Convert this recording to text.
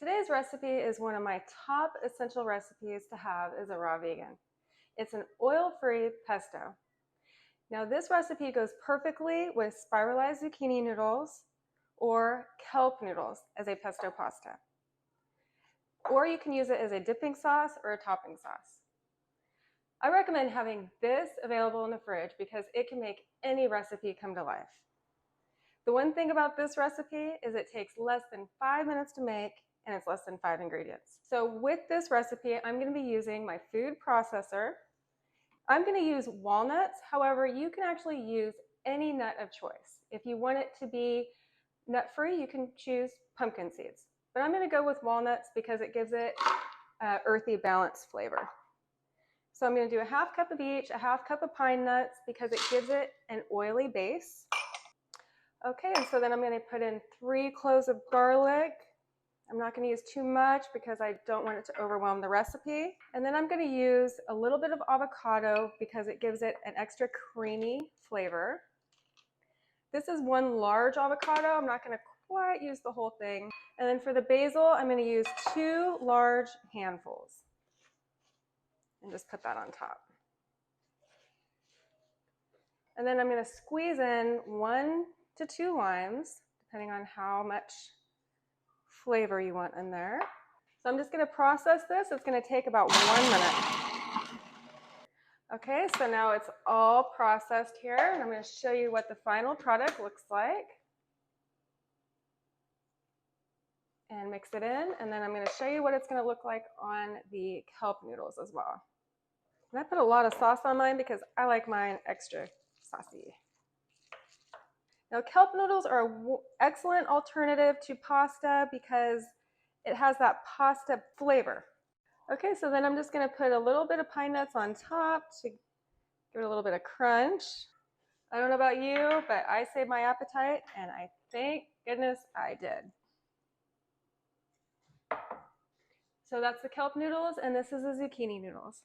Today's recipe is one of my top essential recipes to have as a raw vegan. It's an oil-free pesto. Now this recipe goes perfectly with spiralized zucchini noodles or kelp noodles as a pesto pasta. Or you can use it as a dipping sauce or a topping sauce. I recommend having this available in the fridge because it can make any recipe come to life. The one thing about this recipe is it takes less than 5 minutes to make and it's less than 5 ingredients. So with this recipe, I'm going to be using my food processor. I'm going to use walnuts. However, you can actually use any nut of choice. If you want it to be nut-free, you can choose pumpkin seeds. But I'm going to go with walnuts because it gives it earthy, balanced flavor. So I'm going to do a half cup of each, a half cup of pine nuts because it gives it an oily base. Okay, and so then I'm going to put in 3 cloves of garlic. I'm not going to use too much because I don't want it to overwhelm the recipe. And then I'm going to use a little bit of avocado because it gives it an extra creamy flavor. This is 1 large avocado. I'm not going to quite use the whole thing. And then for the basil, I'm going to use 2 large handfuls. And just put that on top. And then I'm going to squeeze in 1 to 2 limes, depending on how much flavor you want in there. So I'm just going to process this. It's going to take about 1 minute. Okay, so now it's all processed here, and I'm going to show you what the final product looks like. And mix it in, and then I'm going to show you what it's going to look like on the kelp noodles as well. And I put a lot of sauce on mine because I like mine extra saucy. Now, kelp noodles are an excellent alternative to pasta because it has that pasta flavor. Okay, so then I'm just going to put a little bit of pine nuts on top to give it a little bit of crunch. I don't know about you, but I saved my appetite, and I thank goodness I did. So that's the kelp noodles, and this is the zucchini noodles.